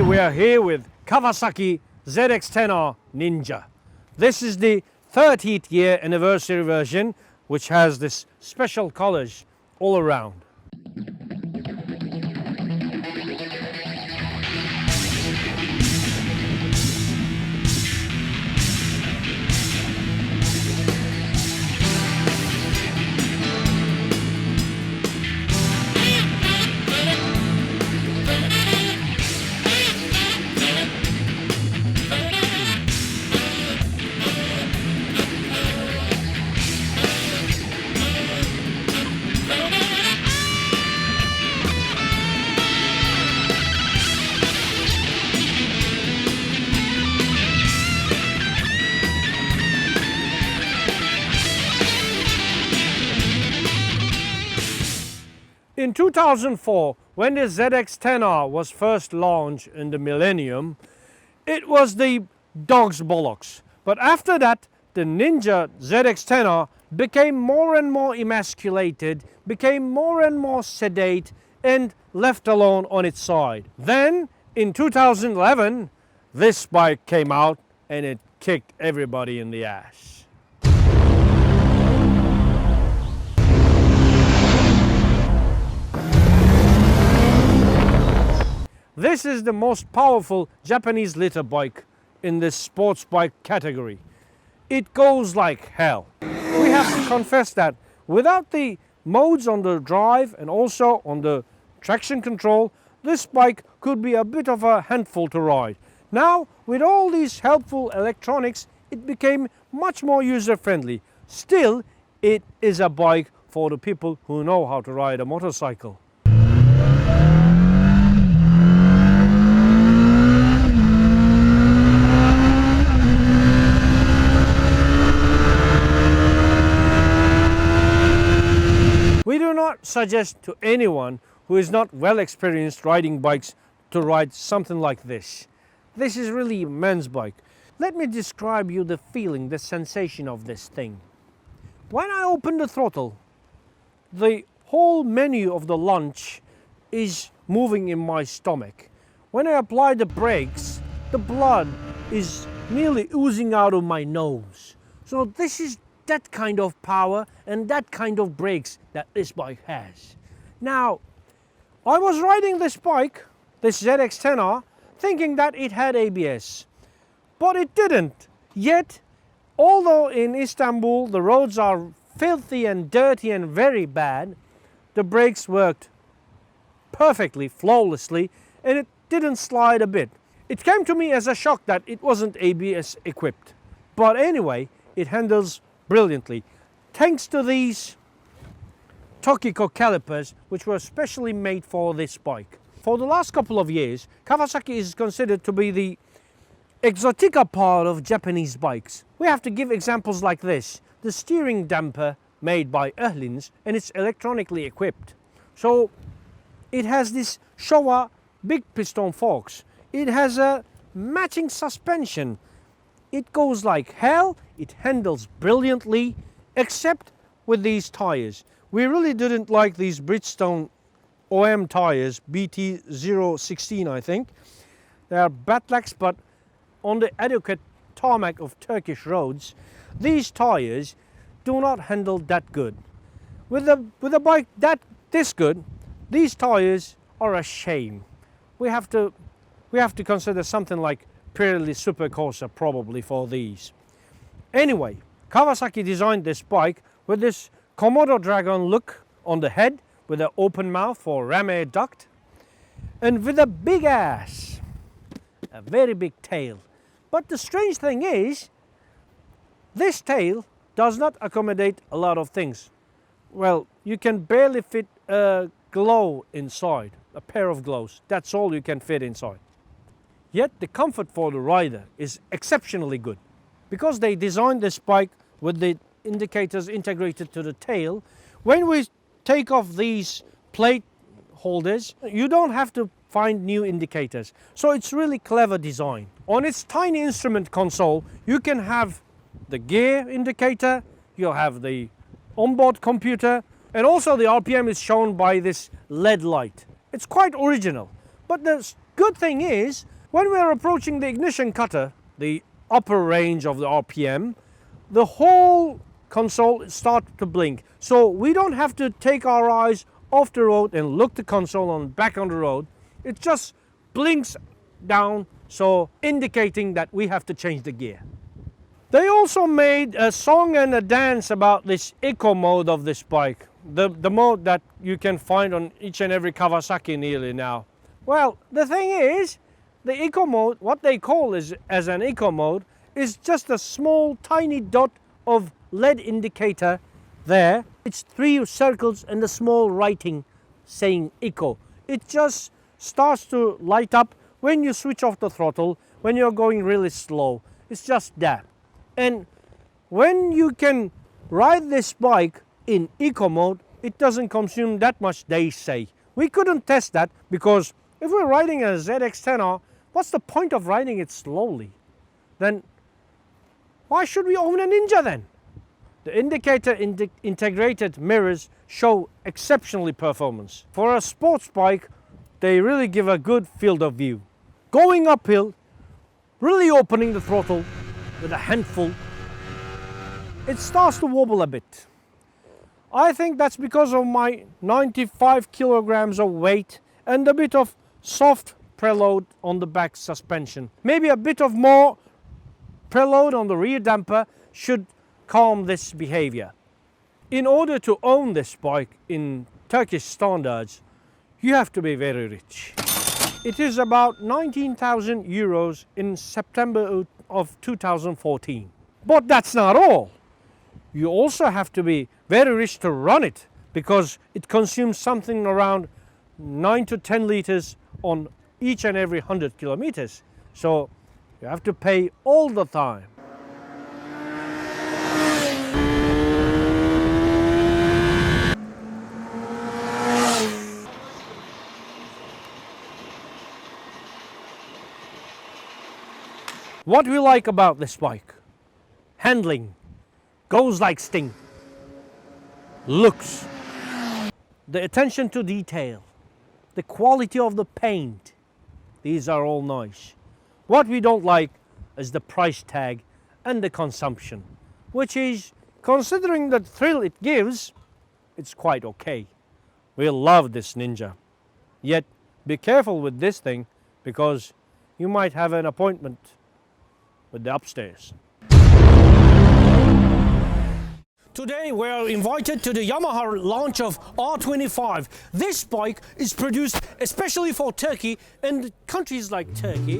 we are here with Kawasaki ZX-10R Ninja. This is the 30th year anniversary version, which has this special colors all around. In 2004, when the ZX-10R was first launched in the millennium, it was the dog's bollocks. But after that, the Ninja ZX-10R became more and more emasculated, became more and more sedate, and left alone on its side. Then, in 2011, this bike came out and it kicked everybody in the ass. This is the most powerful Japanese litter bike in this sports bike category. It goes like hell. We have to confess that without the modes on the drive and also on the traction control, this bike could be a bit of a handful to ride. Now, with all these helpful electronics, it became much more user-friendly. Still, it is a bike for the people who know how to ride a motorcycle. We do not suggest to anyone who is not well experienced riding bikes to ride something like this. This is really a man's bike. Let me describe you the feeling, the sensation of this thing. When I open the throttle, the whole menu of the lunch is moving in my stomach. When I apply the brakes, the blood is nearly oozing out of my nose. So this is that kind of power and that kind of brakes that this bike has. Now, I was riding this bike, this ZX-10R, thinking that it had ABS, but it didn't. Yet, although in Istanbul the roads are filthy and dirty and very bad, the brakes worked perfectly, flawlessly, and it didn't slide a bit. It came to me as a shock that it wasn't ABS equipped. But anyway, it handles brilliantly, thanks to these Tokiko calipers, which were specially made for this bike. For the last couple of years, Kawasaki is considered to be the exotica part of Japanese bikes. We have to give examples like this. The steering damper made by Altin, and it's electronically equipped. So it has this Showa big piston forks. It has a matching suspension. It goes like hell, it handles brilliantly, except with these tires. We really didn't like these Bridgestone OM tires, BT016 I think. They are Batlaks, but on the adequate tarmac of Turkish roads, these tires do not handle that good. With a bike this good, these tires are a shame. We have to consider something like Pirelli Supercorsa probably for these. Anyway, Kawasaki designed this bike with this Komodo dragon look on the head with an open mouth for ram air duct and with a big ass, a very big tail. But the strange thing is, this tail does not accommodate a lot of things. Well, you can barely fit a glow inside, a pair of glows. That's all you can fit inside. Yet the comfort for the rider is exceptionally good. Because they designed this bike with the indicators integrated to the tail, when we take off these plate holders, you don't have to find new indicators. So it's really clever design. On its tiny instrument console, you can have the gear indicator, you'll have the onboard computer, and also the RPM is shown by this LED light. It's quite original. But the good thing is, When we are approaching the ignition cutter, the upper range of the RPM, the whole console starts to blink. So we don't have to take our eyes off the road and look the console on back on the road. It just blinks down, so indicating that we have to change the gear. They also made a song and a dance about this eco mode of this bike, the mode that you can find on each and every Kawasaki nearly now. Well, the thing is, the eco mode, what they call as an eco mode, is just a small tiny dot of LED indicator there. It's 3 circles and a small writing saying eco. It just starts to light up when you switch off the throttle, when you're going really slow. It's just that. And when you can ride this bike in eco mode, it doesn't consume that much, they say. We couldn't test that because if we're riding a ZX-10R, what's the point of riding it slowly? Then why should we own a Ninja then? The indicator integrated mirrors show exceptionally performance. For a sports bike, they really give a good field of view. Going uphill, really opening the throttle with a handful, it starts to wobble a bit. I think that's because of my 95 kilograms of weight and a bit of soft preload on the back suspension. Maybe a bit of more preload on the rear damper should calm this behavior. In order to own this bike in Turkish standards, you have to be very rich. It is about 19,000 euros in September of 2014. But that's not all. You also have to be very rich to run it, because it consumes something around 9 to 10 liters on each and every 100 kilometers. So you have to pay all the time. What we like about this bike: handling, goes like sting, looks, the attention to detail, the quality of the paint. These are all nice. What we don't like is the price tag and the consumption, which is, considering the thrill it gives, it's quite okay. We love this Ninja. Yet be careful with this thing, because you might have an appointment with the upstairs. Today we are invited to the Yamaha launch of R25. This bike is produced especially for Turkey and countries like Turkey,